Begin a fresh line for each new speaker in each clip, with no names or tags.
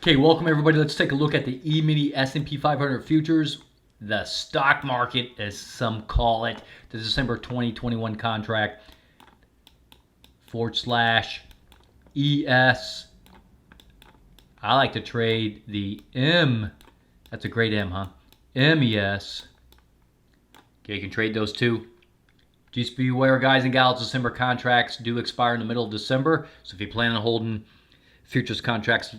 Okay, welcome everybody. Let's take a look at the E-mini S&P 500 futures, the stock market, as some call it, the December 2021 contract /ES. I like to trade the M. That's a great M, huh? MES. Okay, you can trade those two. Just be aware, guys and gals, December contracts do expire in the middle of December. So if you plan on holding futures contracts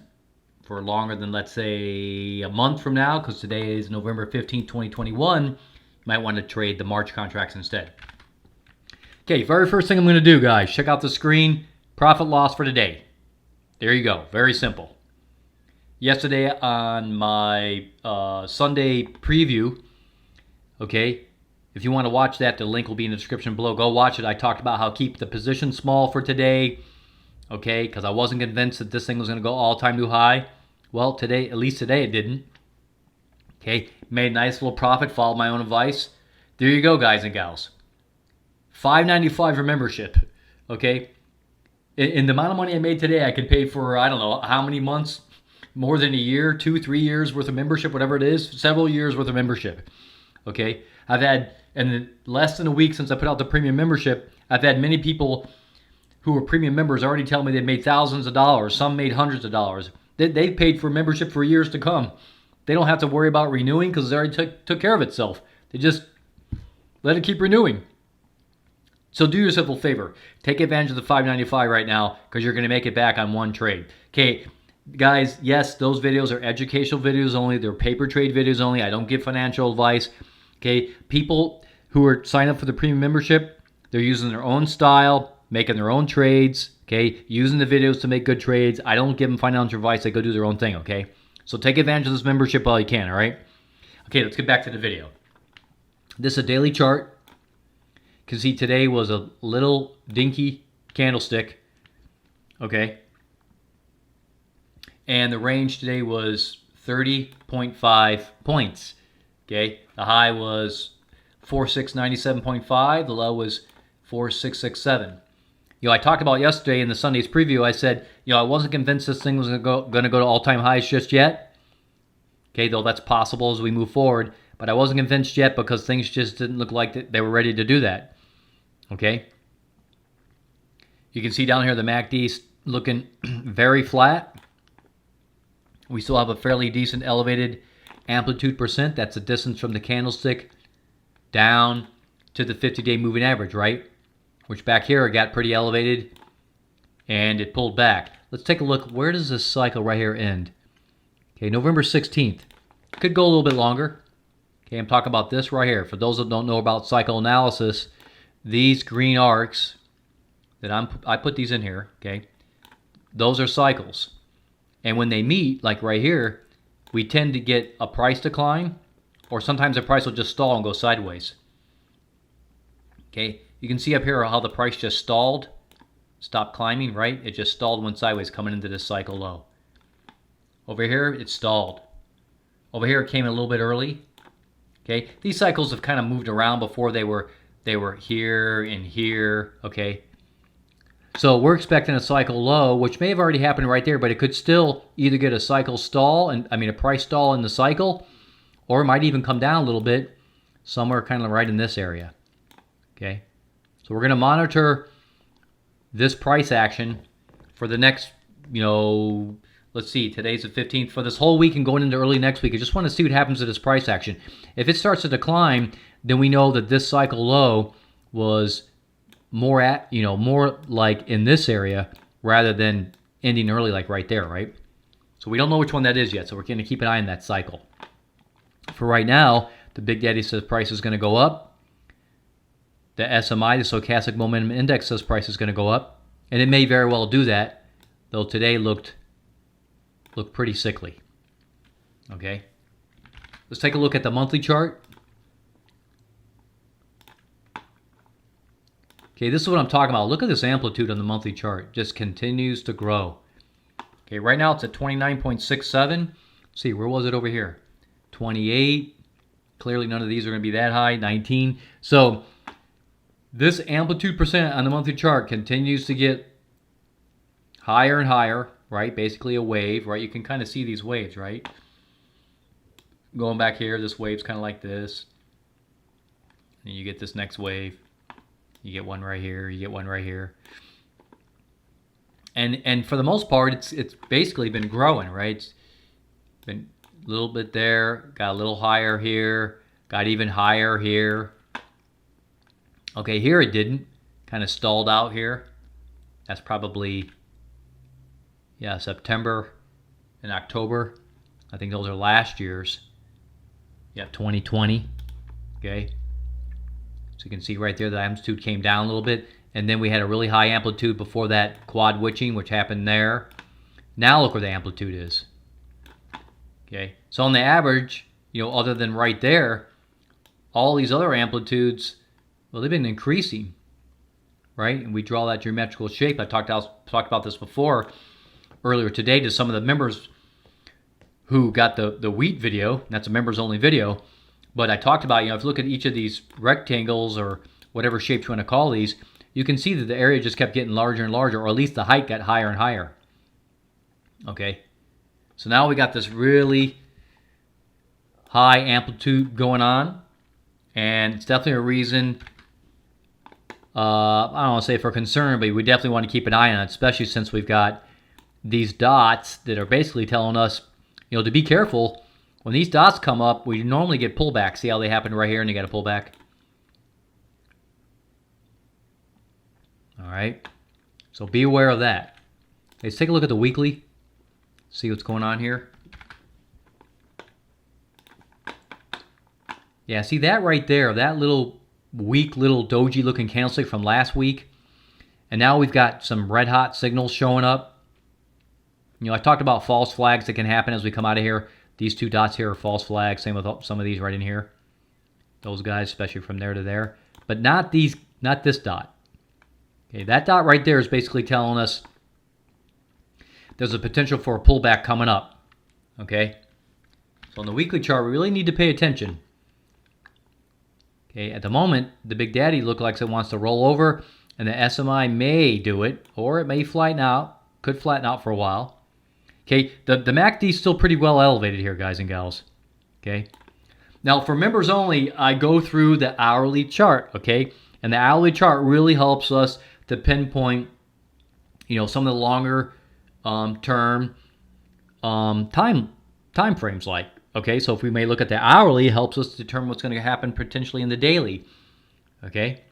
for longer than, let's say, a month from now, because today is November 15th, 2021, you might want to trade the March contracts instead. Okay, very first thing I'm going to do, guys, check out the screen. Profit loss for today. There you go. Very simple. Yesterday on my Sunday preview, okay, if you want to watch that, the link will be in the description below. Go watch it. I talked about how keep the position small for today, okay, because I wasn't convinced that this thing was going to go all-time new high. Well, today, at least today, it didn't. Okay, made a nice little profit, followed my own advice. There you go, guys and gals. $5.95 for membership, okay? In the amount of money I made today, I could pay for, I don't know, how many months, more than a year, 2-3 years worth of membership, whatever it is, several years worth of membership, okay? I've had, in less than a week since I put out the premium membership, I've had many people who were premium members already tell me they've made thousands of dollars. Some made hundreds of dollars. They've paid for membership for years to come. They don't have to worry about renewing because it already took care of itself. They just let it keep renewing. So do yourself a favor. Take advantage of the $5.95 right now because you're going to make it back on one trade. Okay, guys, yes, those videos are educational videos only. They're paper trade videos only. I don't give financial advice. Okay, people who are signed up for the premium membership, they're using their own style, making their own trades, okay, using the videos to make good trades. I don't give them financial advice. They go do their own thing, okay? So take advantage of this membership while you can, all right? Okay, let's get back to the video. This is a daily chart. You can see today was a little dinky candlestick, okay? And the range today was 30.5 points, okay? The high was 4697.5. The low was 4667. You know, I talked about yesterday in the Sunday's preview, I said, you know, I wasn't convinced this thing was going to go to all-time highs just yet. Okay, though that's possible as we move forward. But I wasn't convinced yet because things just didn't look like they were ready to do that. Okay? You can see down here the MACD's looking very flat. We still have a fairly decent elevated amplitude percent. That's the distance from the candlestick down to the 50-day moving average, right? Which back here it got pretty elevated and it pulled back. Let's take a look. Where does this cycle right here end? Okay, November 16th. Could go a little bit longer. Okay, I'm talking about this right here. For those that don't know about cycle analysis, these green arcs that I put these in here, okay? Those are cycles. And when they meet, like right here, we tend to get a price decline, or sometimes the price will just stall and go sideways. Okay, you can see up here how the price just stalled, stopped climbing, right? It just stalled, went sideways coming into this cycle low. Over here, it stalled. Over here, it came a little bit early. Okay, these cycles have kind of moved around before. They were here and here. Okay, so we're expecting a cycle low, which may have already happened right there, but it could still either get a cycle stall, a price stall in the cycle, or it might even come down a little bit, somewhere kind of right in this area. Okay, so we're going to monitor this price action for the next, let's see, today's the 15th, for this whole week and going into early next week. I just want to see what happens to this price action. If it starts to decline, then we know that this cycle low was more more like in this area rather than ending early like right there, right? So we don't know which one that is yet, so we're going to keep an eye on that cycle. For right now, the Big Daddy says price is going to go up. The SMI, the Stochastic Momentum Index, says price is going to go up. And it may very well do that, though today looked pretty sickly. Okay? Let's take a look at the monthly chart. Okay, this is what I'm talking about. Look at this amplitude on the monthly chart. Just continues to grow. Okay, right now it's at 29.67. Let's see, where was it over here? 28. Clearly none of these are going to be that high. 19. So this amplitude percent on the monthly chart continues to get higher and higher. right? Basically a wave, right? You can kind of see these waves, right? Going back here, this wave's kind of like this. And you get this next wave. You get one right here. You get one right here. And for the most part, it's basically been growing, right? It's been a little bit there, got a little higher here, got even higher here. Okay, here it didn't. Kind of stalled out here. That's probably, yeah, September and October. I think those are last year's. Yeah, 2020. Okay. So you can see right there the amplitude came down a little bit. And then we had a really high amplitude before that quad witching, which happened there. Now look where the amplitude is. Okay. So on the average, you know, other than right there, all these other amplitudes, well, they've been increasing, right? And we draw that geometrical shape. I talked about this before earlier today to some of the members who got the wheat video. That's a members only video. But I talked about, you know, if you look at each of these rectangles or whatever shape you want to call these, you can see that the area just kept getting larger and larger, or at least the height got higher and higher. Okay. So now we got this really high amplitude going on. And it's definitely a reason, I don't want to say for concern, but we definitely want to keep an eye on it, especially since we've got these dots that are basically telling us, you know, to be careful. When these dots come up, we normally get pullback. See how they happen right here and you got a pullback? All right. So be aware of that. Let's take a look at the weekly. See what's going on here. Yeah, see that right there, that little weak little doji looking candlestick from last week. And now we've got some red hot signals showing up. You know, I talked about false flags that can happen as we come out of here. These two dots here are false flags. Same with some of these right in here. Those guys, especially from there to there. But not these, not this dot. Okay, that dot right there is basically telling us there's a potential for a pullback coming up. Okay? So on the weekly chart, we really need to pay attention. Okay, at the moment, the Big Daddy looks like it wants to roll over, and the SMI may do it, or it may flatten out. Could flatten out for a while. Okay, the MACD is still pretty well elevated here, guys and gals. Okay, now for members only, I go through the hourly chart. Okay, and the hourly chart really helps us to pinpoint, you know, some of the longer term time frames. Like, okay, so if we may look at the hourly, it helps us determine what's going to happen potentially in the daily. Okay,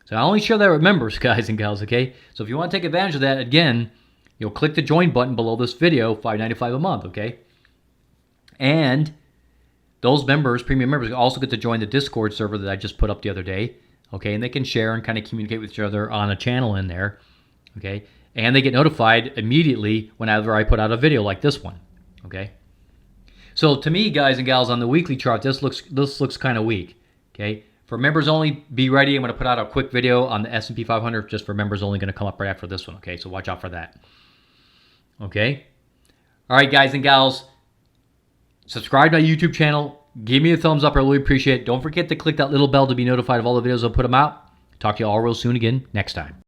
so I only share that with members, guys and gals. Okay, so if you want to take advantage of that, again, you'll click the join button below this video, $5.95 a month, okay? And those members, premium members, also get to join the Discord server that I just put up the other day, okay? And they can share and kind of communicate with each other on a channel in there, okay? And they get notified immediately whenever I put out a video like this one, okay? So to me, guys and gals, on the weekly chart, this looks kind of weak, okay? For members only, be ready. I'm going to put out a quick video on the S&P 500 just for members only, going to come up right after this one, okay? So watch out for that. Okay? All right, guys and gals. Subscribe to my YouTube channel. Give me a thumbs up. I really appreciate it. Don't forget to click that little bell to be notified of all the videos I'll put them out. Talk to you all real soon again next time.